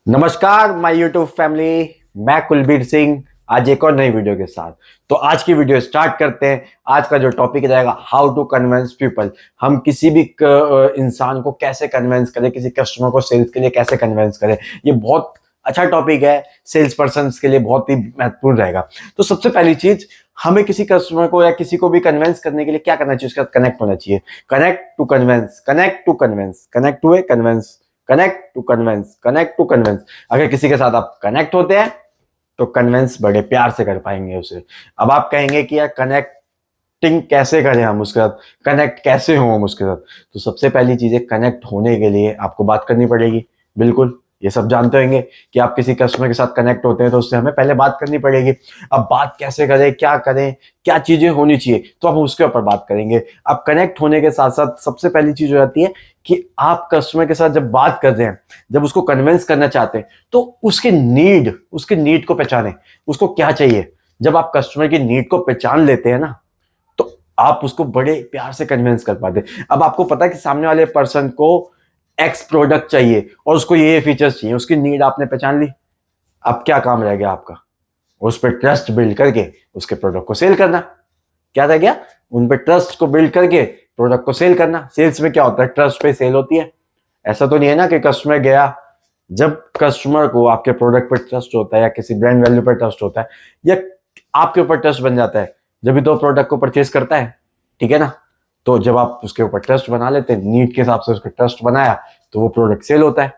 नमस्कार my YouTube family. मैं कुलबीर सिंह आज एक और नई वीडियो के साथ। तो आज की वीडियो स्टार्ट करते हैं। आज का जो टॉपिक रहेगा हाउ टू कन्विंस पीपल। हम किसी भी इंसान को कैसे कन्विंस करें, किसी कस्टमर को सेल्स के लिए कैसे कन्विंस करें। ये बहुत अच्छा टॉपिक है, सेल्स पर्सन के लिए बहुत ही महत्वपूर्ण रहेगा। तो सबसे पहली चीज, हमें किसी कस्टमर को या किसी को भी कन्विंस करने के लिए क्या करना चाहिए, उसका कनेक्ट होना चाहिए। Connect to convince, connect to convince, connect हुए convince, connect to convince, connect to convince. अगर किसी के साथ आप कनेक्ट होते हैं तो कन्विंस बड़े प्यार से कर पाएंगे उसे। अब आप कहेंगे कि यार कनेक्टिंग कैसे करें, हम उसके साथ कनेक्ट कैसे हो हम उसके साथ। तो सबसे पहली चीज है, कनेक्ट होने के लिए आपको बात करनी पड़ेगी। बिल्कुल ये सब जानते होंगे कि आप किसी कस्टमर के साथ कनेक्ट होते हैं तो उससे हमें पहले बात करनी पड़ेगी। अब बात कैसे करें, क्या चीजें होनी चाहिए, तो हम उसके ऊपर बात करेंगे। अब कनेक्ट होने के साथ साथ सबसे पहली चीज हो जाती है कि आप कस्टमर के साथ जब बात कर रहे हैं, जब उसको कन्विंस करना चाहते हैं, तो उसके नीड को पहचानें। उसको क्या चाहिए। जब आप कस्टमर की नीड को पहचान लेते हैं ना, तो आप उसको बड़े प्यार से कन्विंस कर पाते हैं। अब आपको पता है कि सामने वाले पर्सन को एक्स प्रोडक्ट चाहिए और उसको ये फीचर्स चाहिए, उसकी नीड आपने पहचान ली। अब क्या काम रह गया आपका, उस पर ट्रस्ट बिल्ड करके उसके प्रोडक्ट को सेल करना। क्या रह गया, उन पर ट्रस्ट को बिल्ड करके प्रोडक्ट को सेल करना। सेल्स में क्या होता है, ट्रस्ट पे सेल होती है। ऐसा तो नहीं है ना कि कस्टमर गया, जब कस्टमर को आपके प्रोडक्ट पर ट्रस्ट होता है या किसी ब्रांड वैल्यू पर ट्रस्ट होता है या आपके ऊपर ट्रस्ट बन जाता है, जब भी तो प्रोडक्ट को परचेज करता है, ठीक है ना। तो जब आप उसके ऊपर ट्रस्ट बना लेते हैं, नीड के हिसाब से उसको ट्रस्ट बनाया, तो वो प्रोडक्ट सेल होता है।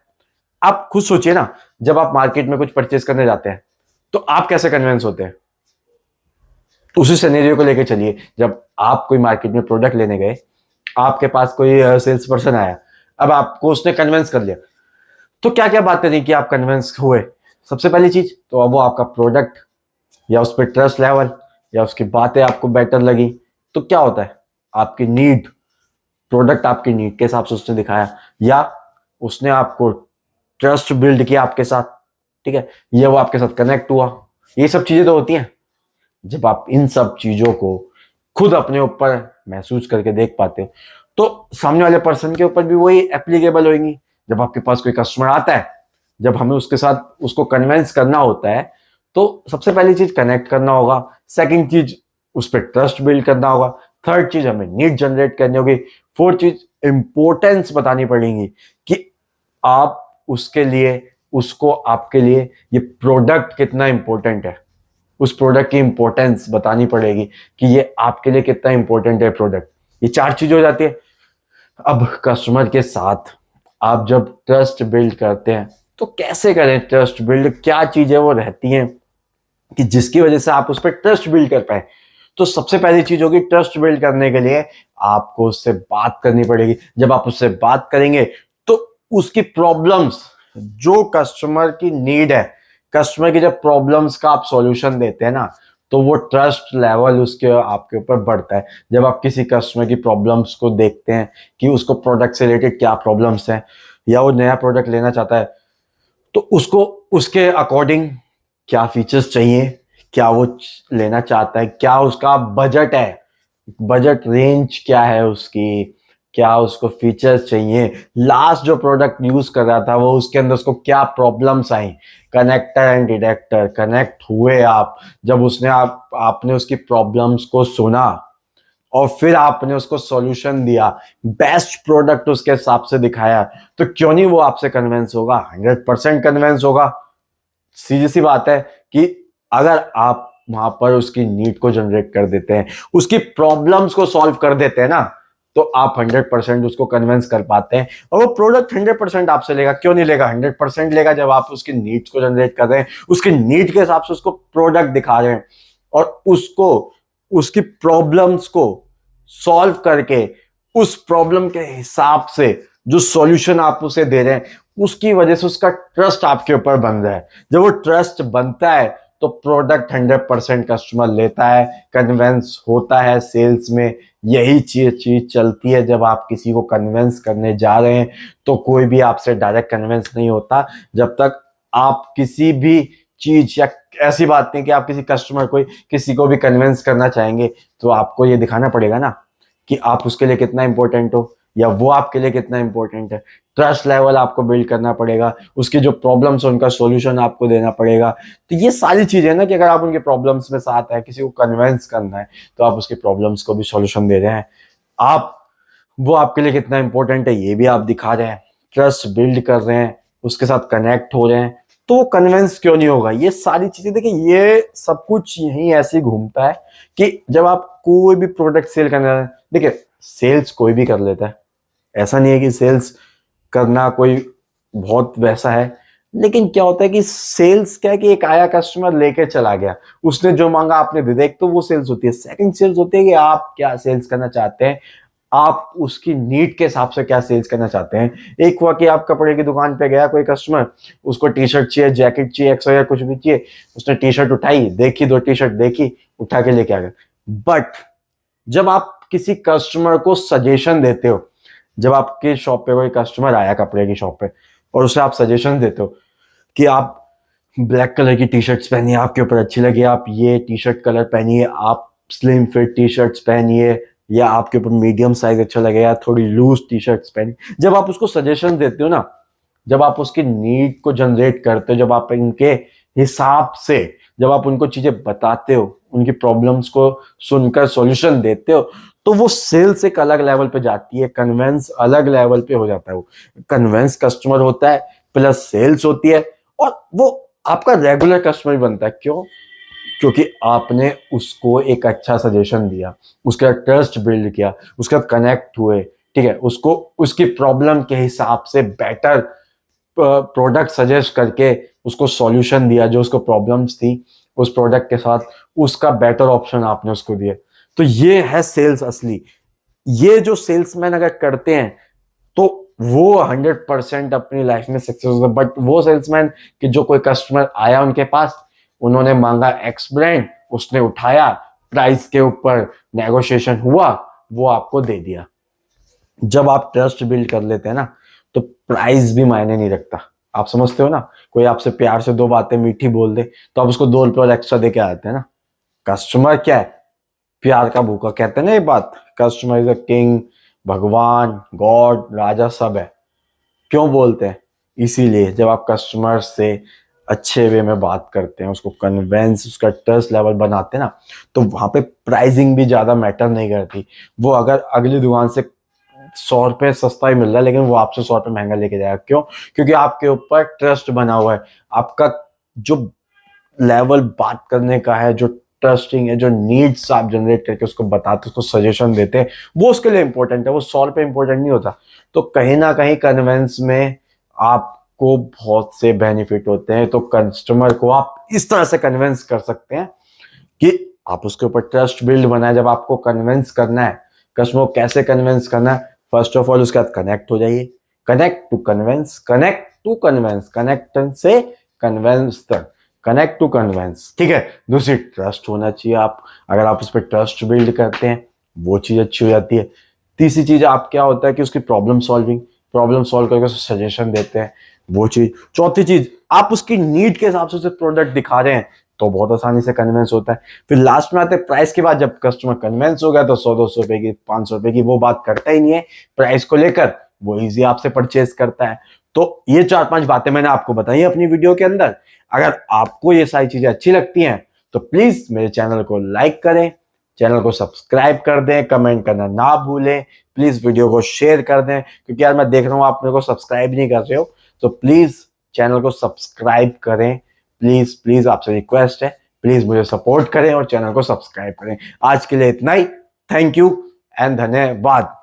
आप खुद सोचिए ना, जब आप मार्केट में कुछ परचेज करने जाते हैं तो आप कैसे कन्विंस होते हैं। उसी सिनेरियो को लेके चलिए। जब आप कोई मार्केट में प्रोडक्ट लेने गए, आपके पास कोई सेल्स पर्सन आया, अब आपको उसने कन्विंस कर लिया, तो क्या क्या बातें थी कि आप कन्विंस हुए। सबसे पहली चीज तो अब वो आपका प्रोडक्ट या उस पर ट्रस्ट लेवल या उसकी बातें आपको बेटर लगी। तो क्या होता है, आपकी नीड, प्रोडक्ट आपकी नीड के हिसाब से उसने दिखाया, या उसने आपको ट्रस्ट बिल्ड किया आपके साथ, ठीक है, या वो आपके साथ कनेक्ट हुआ। ये सब चीजें तो होती हैं। जब आप इन सब चीजों को खुद अपने ऊपर महसूस करके देख पाते हो, तो सामने वाले पर्सन के ऊपर भी वही एप्लीकेबल होगी। जब आपके पास कोई कस्टमर आता है, जब हमें उसके साथ उसको कन्विंस करना होता है, तो सबसे पहली चीज कनेक्ट करना होगा। सेकंड चीज, उस पर ट्रस्ट बिल्ड करना होगा। थर्ड चीज, हमें नीड जनरेट करनी होगी। फोर्थ चीज, इंपॉर्टेंस बतानी पड़ेगी कि आप उसके लिए, उसको आपके लिए ये प्रोडक्ट कितना इंपॉर्टेंट है। उस प्रोडक्ट की इंपॉर्टेंस बतानी पड़ेगी कि ये आपके लिए कितना इंपॉर्टेंट है प्रोडक्ट। ये चार चीज हो जाती है। अब कस्टमर के साथ आप जब ट्रस्ट बिल्ड करते हैं, तो कैसे करें ट्रस्ट बिल्ड, क्या चीजें वो रहती हैं कि जिसकी वजह से आप उस पर ट्रस्ट बिल्ड कर पाए। तो सबसे पहली चीज होगी, ट्रस्ट बिल्ड करने के लिए आपको उससे बात करनी पड़ेगी। जब आप उससे बात करेंगे तो उसकी प्रॉब्लम्स, जो कस्टमर की नीड है, कस्टमर की जब प्रॉब्लम्स का आप सॉल्यूशन देते हैं ना, तो वो ट्रस्ट लेवल उसके आपके ऊपर बढ़ता है। जब आप किसी कस्टमर की प्रॉब्लम्स को देखते हैं कि उसको प्रोडक्ट से रिलेटेड क्या प्रॉब्लम्स हैं, या वो नया प्रोडक्ट लेना चाहता है, तो उसको उसके अकॉर्डिंग क्या फीचर्स चाहिए, क्या वो लेना चाहता है, क्या उसका बजट है, बजट रेंज क्या है उसकी, क्या उसको फीचर्स चाहिए, लास्ट जो प्रोडक्ट यूज कर रहा था वो उसके अंदर उसको क्या problems I. Connector and detector, connect हुए आप, जब उसने आपने उसकी प्रॉब्लम्स को सुना और फिर आपने उसको सॉल्यूशन दिया, बेस्ट प्रोडक्ट उसके हिसाब से दिखाया, तो क्यों नहीं वो आपसे कन्विंस होगा, 100% कन्विंस होगा। सीधी सी बात है कि अगर आप वहां पर उसकी नीड को जनरेट कर देते हैं, उसकी प्रॉब्लम्स को सॉल्व कर देते हैं ना, तो आप 100% उसको कन्विंस कर पाते हैं और वो प्रोडक्ट 100% आपसे लेगा। क्यों नहीं लेगा, 100% लेगा। जब आप उसकी नीड्स को जनरेट कर रहे हैं, उसकी नीड के हिसाब से उसको प्रोडक्ट दिखा रहे हैं और उसको उसकी प्रॉब्लम्स को सॉल्व करके उस प्रॉब्लम के हिसाब से जो सॉल्यूशन आप उसे दे रहे हैं, उसकी वजह से उसका ट्रस्ट आपके ऊपर बन रहा है। जब वो ट्रस्ट बनता है तो प्रोडक्ट 100% कस्टमर लेता है, कन्विंस होता है। सेल्स में यही चीज चलती है। जब आप किसी को कन्विंस करने जा रहे हैं तो कोई भी आपसे डायरेक्ट कन्विंस नहीं होता जब तक आप किसी भी चीज, या ऐसी बात नहीं कि आप किसी कस्टमर को, किसी को भी कन्विंस करना चाहेंगे तो आपको ये दिखाना पड़ेगा ना कि आप उसके लिए कितना इंपॉर्टेंट हो, या वो आपके लिए कितना इंपॉर्टेंट है। ट्रस्ट लेवल आपको बिल्ड करना पड़ेगा, उसकी जो प्रॉब्लम्स है उनका सॉल्यूशन आपको देना पड़ेगा। तो ये सारी चीजें ना कि अगर आप उनके प्रॉब्लम्स में साथ है, किसी को कन्विंस करना है, तो आप उसकी प्रॉब्लम्स को भी सॉल्यूशन दे रहे हैं, आप वो आपके लिए कितना इंपॉर्टेंट है ये भी आप दिखा रहे हैं, ट्रस्ट बिल्ड कर रहे हैं, उसके साथ कनेक्ट हो रहे हैं, तो वो कन्विंस क्यों नहीं होगा। ये सारी चीजें देखिए, ये सब कुछ यही ऐसे ही घूमता है कि जब आप कोई भी प्रोडक्ट सेल करना है, देखिए सेल्स कोई भी कर लेता है, ऐसा नहीं है कि सेल्स करना कोई बहुत वैसा है, लेकिन क्या होता है कि सेल्स क्या है कि एक आया कस्टमर लेके चला गया, उसने जो मांगा आपने दे दिया, एक तो वो सेल्स होती है। सेकंड सेल्स होती है कि आप क्या सेल्स करना चाहते हैं, आप उसकी नीड के हिसाब से क्या सेल्स करना चाहते हैं। एक हुआ कि आप कपड़े की दुकान पे गया कोई कस्टमर, उसको टी शर्ट चाहिए, जैकेट चाहिए, एक्स या कुछ भी चाहिए, उसने टी शर्ट उठाई, देखी, 2 टी शर्ट देखी, उठा के लेके आ गया। बट जब आप किसी कस्टमर को सजेशन देते हो, जब आपके शॉप पे कोई कस्टमर आया कपड़े की शॉप पे और उसे आप सजेशन देते हो कि आप ब्लैक कलर की टी शर्ट्स पहनिए, आपके ऊपर अच्छी लगी, आप ये टी शर्ट कलर पहनिए, आप स्लिम फिट टी शर्ट्स पहनिए, या आपके ऊपर मीडियम साइज अच्छा लगेगा, थोड़ी लूज टी शर्ट्स पहनिए। जब आप उसको सजेशन देते हो ना, जब आप उसकी नीड को जनरेट करते हो, जब आप इनके हिसाब से जब आप उनको चीजें बताते हो, उनकी प्रॉब्लम्स को सुनकर सॉल्यूशन देते हो, तो वो सेल्स एक अलग लेवल पे जाती है, कन्वेंस अलग लेवल पे हो जाता है। वो कन्वेंस कस्टमर होता है प्लस सेल्स होती है, और वो आपका रेगुलर कस्टमर बनता है। क्यों? क्योंकि आपने उसको एक अच्छा सजेशन दिया, उसका ट्रस्ट बिल्ड किया, उसका कनेक्ट हुए, ठीक है, उसको उसकी प्रॉब्लम के हिसाब से बेटर प्रोडक्ट सजेस्ट करके उसको सॉल्यूशन दिया, जो उसको प्रॉब्लम्स थी उस प्रोडक्ट के साथ उसका बेटर ऑप्शन आपने उसको दिए। तो ये है सेल्स असली। ये जो सेल्समैन अगर करते हैं तो वो 100% अपनी लाइफ में सक्सेस होता है। बट वो सेल्समैन कि जो कोई कस्टमर आया उनके पास, उन्होंने मांगा एक्स ब्रांड, उसने उठाया, प्राइस के ऊपर नेगोशिएशन हुआ, वो आपको दे दिया। जब आप ट्रस्ट बिल्ड कर लेते हैं ना, तो प्राइस भी मायने नहीं रखता। आप समझते हो ना, कोई आपसे प्यार से 2 बातें मीठी बोल दे तो आप उसको 2 रुपये और एक्स्ट्रा दे के आते हैं ना। कस्टमर क्या है? प्यार का भूखा, कहते हैं ना ये बात, कस्टमर इज अ किंग, भगवान, गॉड, राजा सब है। क्यों बोलते हैं? इसीलिए जब आप कस्टमर से अच्छे वे में बात करते हैं, उसको कन्वेंस, उसका ट्रस्ट लेवल बनाते हैं ना, तो वहां पे प्राइसिंग भी ज्यादा मैटर नहीं करती। वो अगर अगली दुकान से 100 रुपये सस्ता ही मिल रहा है, लेकिन वो आपसे 100 रुपये महंगा लेके जाएगा। क्यों? क्योंकि आपके ऊपर ट्रस्ट बना हुआ है। आपका जो लेवल बात करने का है, जो ट्रस्टिंग है, जो नीड्स आप जनरेट करके उसको बताते, उसको सजेशन देते हैं, वो उसके लिए इंपॉर्टेंट है, वो 100 रुपये इंपॉर्टेंट नहीं होता। तो कहीं ना कहीं कन्वेंस में आपको बहुत से बेनिफिट होते हैं। तो कस्टमर को आप इस तरह से कन्वेंस कर सकते हैं कि आप उसके ऊपर ट्रस्ट बिल्ड बनाए। जब आपको कन्विंस करना है, कस्टमर को कैसे कन्विंस करना है, फर्स्ट ऑफ ऑल उसके साथ कनेक्ट हो जाइए। Connect to convince, connect to convince, connect से कन्विंस तक, कनेक्ट टू कन्विंस, ठीक है। दूसरी, ट्रस्ट होना चाहिए। आप अगर आप उस पर ट्रस्ट बिल्ड करते हैं, वो चीज अच्छी हो जाती है। तीसरी चीज आप क्या होता है कि उसकी प्रॉब्लम सॉल्विंग, प्रॉब्लम सॉल्व करके उसको सजेशन देते हैं, वो चीज। चौथी चीज, आप उसकी नीड के हिसाब से उसे प्रोडक्ट दिखा रहे हैं, तो बहुत आसानी से कन्विंस होता है। फिर लास्ट में आते हैं प्राइस के बाद। जब कस्टमर कन्विंस हो गया तो 100-200 रुपए की, 500 रुपए की वो बात करता ही नहीं है प्राइस को लेकर, वो इजी आपसे परचेज करता है। तो ये 4-5 बातें मैंने आपको बताई अपनी वीडियो के अंदर। अगर आपको ये सारी चीजें अच्छी लगती हैं तो प्लीज मेरे चैनल को लाइक करें, चैनल को सब्सक्राइब कर दें, कमेंट करना ना भूलें, प्लीज वीडियो को शेयर कर दें, क्योंकि यार मैं देख रहा हूँ आप मेरे को सब्सक्राइब नहीं कर रहे हो। तो प्लीज चैनल को सब्सक्राइब करें, प्लीज प्लीज, आपसे रिक्वेस्ट है, प्लीज मुझे सपोर्ट करें और चैनल को सब्सक्राइब करें। आज के लिए इतना ही। थैंक यू एंड धन्यवाद।